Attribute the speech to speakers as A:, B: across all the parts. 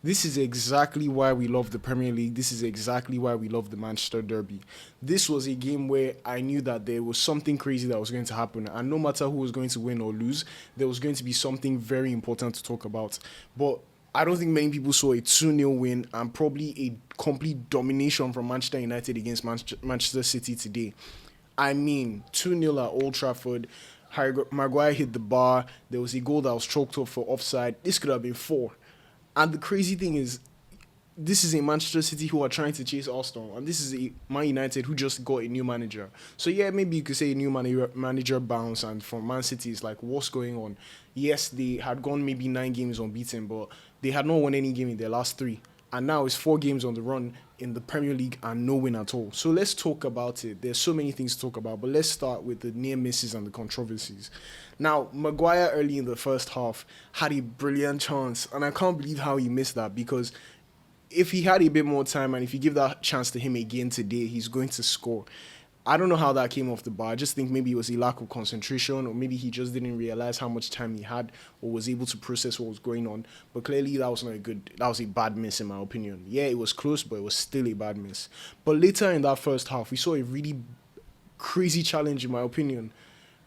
A: This is exactly why we love the Premier League. This is exactly why we love the Manchester Derby. This was a game where I knew that there was something crazy that was going to happen. And no matter who was going to win or lose, there was going to be something very important to talk about. But I don't think many people saw a 2-0 win and probably a complete domination from Manchester United against Manchester City today. I mean, 2-0 at Old Trafford. Maguire hit the bar. There was a goal that was chalked up for offside. This could have been four. And the crazy thing is, this is a Manchester City who are trying to chase Arsenal, and this is a Man United who just got a new manager. So yeah, maybe you could say a new manager bounce, and for Man City, it's like, what's going on? Yes, they had gone maybe 9 games unbeaten, but they had not won any game in their last three. And now it's 4 games on the run in the Premier League and no win at all. So let's talk about it. There's so many things to talk about, but let's start with the near misses and the controversies. Now, Maguire early in the first half had a brilliant chance, and I can't believe how he missed that because if he had a bit more time and if you give that chance to him again today, he's going to score. I don't know how that came off the bar. I just think maybe it was a lack of concentration, or maybe he just didn't realize how much time he had or was able to process what was going on. But clearly that was not a good, that was a bad miss in my opinion. Yeah, it was close, but it was still a bad miss. But later in that first half, we saw a really crazy challenge in my opinion.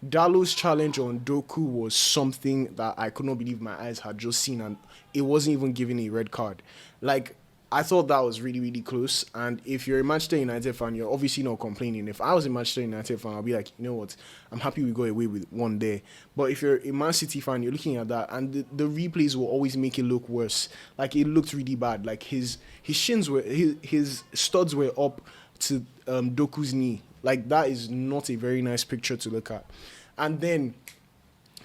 A: Dalot's challenge on Dorgu was something that I could not believe my eyes had just seen, and it wasn't even given a red card. Like, I thought that was really, really close. And if you're a Manchester United fan, you're obviously not complaining. If I was a Manchester United fan, I'll be like, you know what, I'm happy we got away with one there. But if you're a Man City fan, you're looking at that, and the replays will always make it look worse. Like, it looked really bad. Like, his shins were, his studs were up to Doku's knee. Like, that is not a very nice picture to look at. And then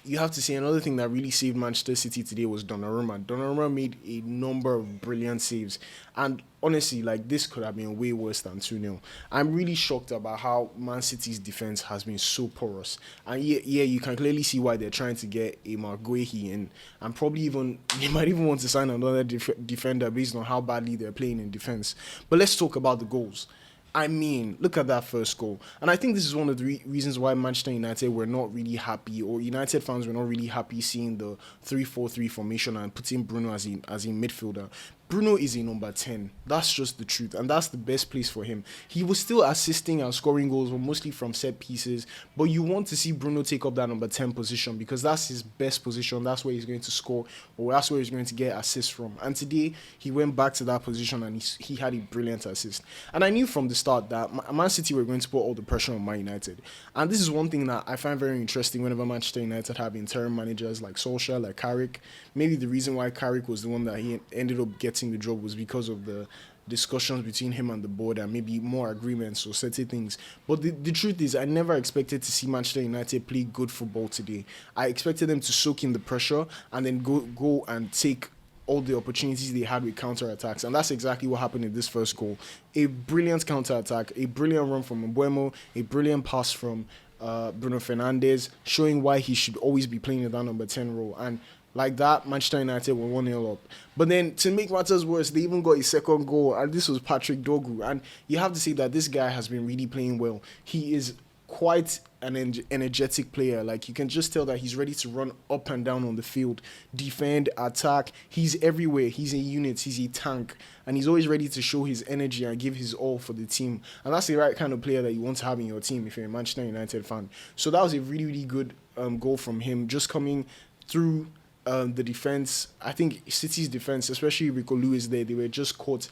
A: you have to say another thing that really saved Manchester City today was Donnarumma. Donnarumma made a number of brilliant saves. And honestly, like, this could have been way worse than 2-0. I'm really shocked about how Man City's defense has been so porous. And yeah, you can clearly see why they're trying to get a Maguire in. And probably even, they might even want to sign another defender based on how badly they're playing in defense. But let's talk about the goals. I mean, look at that first goal. And I think this is one of the reasons why Manchester United were not really happy, or United fans were not really happy seeing the 3-4-3 formation and putting Bruno as a midfielder. Bruno is a number 10. That's just the truth. And that's the best place for him. He was still assisting and scoring goals, but mostly from set pieces. But you want to see Bruno take up that number 10 position because that's his best position. That's where he's going to score, or that's where he's going to get assists from. And today, he went back to that position and he had a brilliant assist. And I knew from the start that Man City were going to put all the pressure on Man United. And this is one thing that I find very interesting whenever Manchester United have interim managers like Solskjaer, like Carrick. Maybe the reason why Carrick was the one that he ended up getting the job was because of the discussions between him and the board and maybe more agreements or certain things. But the truth is, I never expected to see Manchester United play good football today. I expected them to soak in the pressure and then go and take all the opportunities they had with counter-attacks. And that's exactly what happened in this first goal. A brilliant counter-attack, a brilliant run from Mbeumo, a brilliant pass from Bruno Fernandes, showing why he should always be playing in that number 10 role. And like that, Manchester United were 1-0 up. But then, to make matters worse, they even got a second goal, and this was Patrick Dorgu. And you have to say that this guy has been really playing well. He is quite an energetic player. Like, you can just tell that he's ready to run up and down on the field, defend, attack. He's everywhere. He's a unit. He's a tank. And he's always ready to show his energy and give his all for the team. And that's the right kind of player that you want to have in your team if you're a Manchester United fan. So that was a really, really good goal from him, just coming through the defense. I think City's defense, especially Rico Lewis there, they were just caught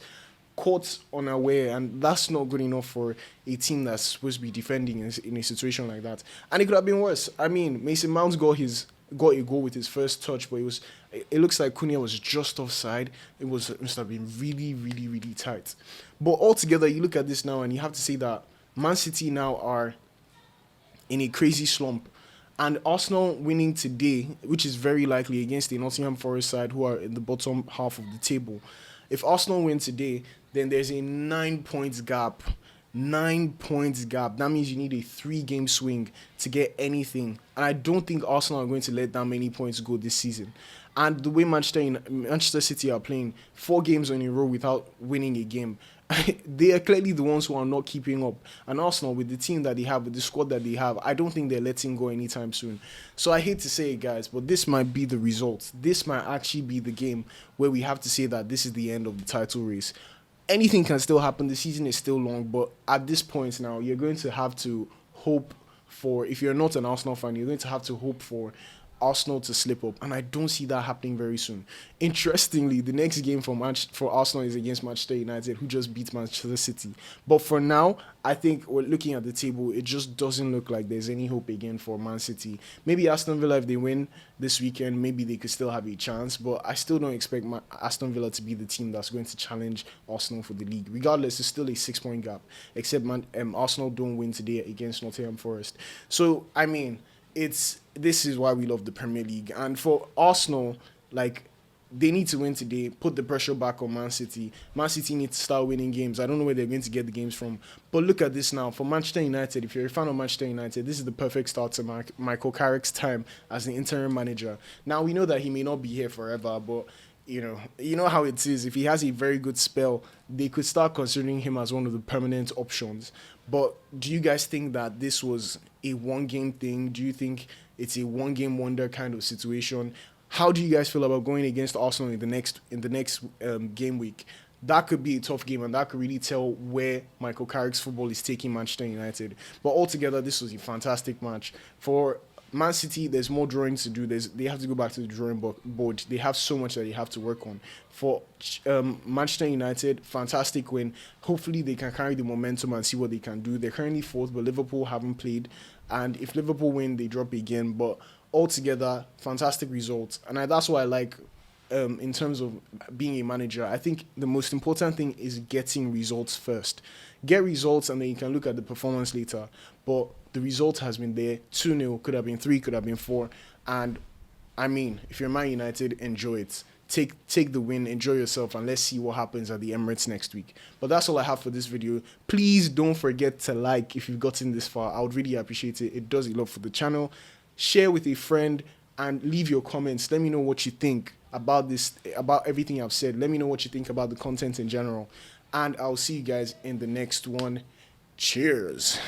A: unaware, and that's not good enough for a team that's supposed to be defending in a situation like that. And it could have been worse. I mean, Mason Mount got a goal with his first touch, but it looks like Cunha was just offside. It must have been really, really, really tight. But altogether, you look at this now, and you have to say that Man City now are in a crazy slump. And Arsenal winning today, which is very likely against the Nottingham Forest side, who are in the bottom half of the table. If Arsenal win today, then there's a 9 points gap. 9 points gap. That means you need a 3-game swing to get anything. And I don't think Arsenal are going to let that many points go this season. And the way Manchester City are playing 4 games in a row without winning a game, they are clearly the ones who are not keeping up. And Arsenal, with the team that they have, with the squad that they have, I don't think they're letting go anytime soon. So I hate to say it, guys, but this might be the result. This might actually be the game where we have to say that this is the end of the title race. Anything can still happen. The season is still long, but at this point now, you're going to have to hope for, if you're not an Arsenal fan, you're going to have to hope for Arsenal to slip up, and I don't see that happening very soon. Interestingly, the next game for Arsenal is against Manchester United, who just beat Manchester City. But for now, I think we're looking at the table, it just doesn't look like there's any hope again for Man City. Maybe Aston Villa, if they win this weekend, maybe they could still have a chance, but I still don't expect Aston Villa to be the team that's going to challenge Arsenal for the league. Regardless, it's still a 6-point gap, except Arsenal don't win today against Nottingham Forest. So, I mean, this is why we love the Premier League. And for Arsenal, like, they need to win today, put the pressure back on Man City. Man City need to start winning games. I don't know where they're going to get the games from. But look at this now. For Manchester United, if you're a fan of Manchester United, this is the perfect start to Michael Carrick's time as the interim manager. Now, we know that he may not be here forever, but you know how it is. If he has a very good spell, they could start considering him as one of the permanent options. But do you guys think that this was a one-game thing? Do you think it's a one-game wonder kind of situation? How do you guys feel about going against Arsenal in the next game week? That could be a tough game, and that could really tell where Michael Carrick's football is taking Manchester United. But altogether, this was a fantastic match. For Man City, there's more drawing to do. They have to go back to the drawing board. They have so much that they have to work on. For Manchester United, fantastic win. Hopefully, they can carry the momentum and see what they can do. They're currently fourth, but Liverpool haven't played. And if Liverpool win, they drop again. But altogether, fantastic results. And that's what I like in terms of being a manager. I think the most important thing is getting results first. Get results, and then you can look at the performance later. But the result has been there. 2-0, could have been 3, could have been 4. And, I mean, if you're Man United, enjoy it. Take the win, enjoy yourself, and let's see what happens at the Emirates next week. But that's all I have for this video. Please don't forget to like if you've gotten this far. I would really appreciate it. It does a lot for the channel. Share with a friend and leave your comments. Let me know what you think about this, about everything I've said. Let me know what you think about the content in general. And I'll see you guys in the next one. Cheers.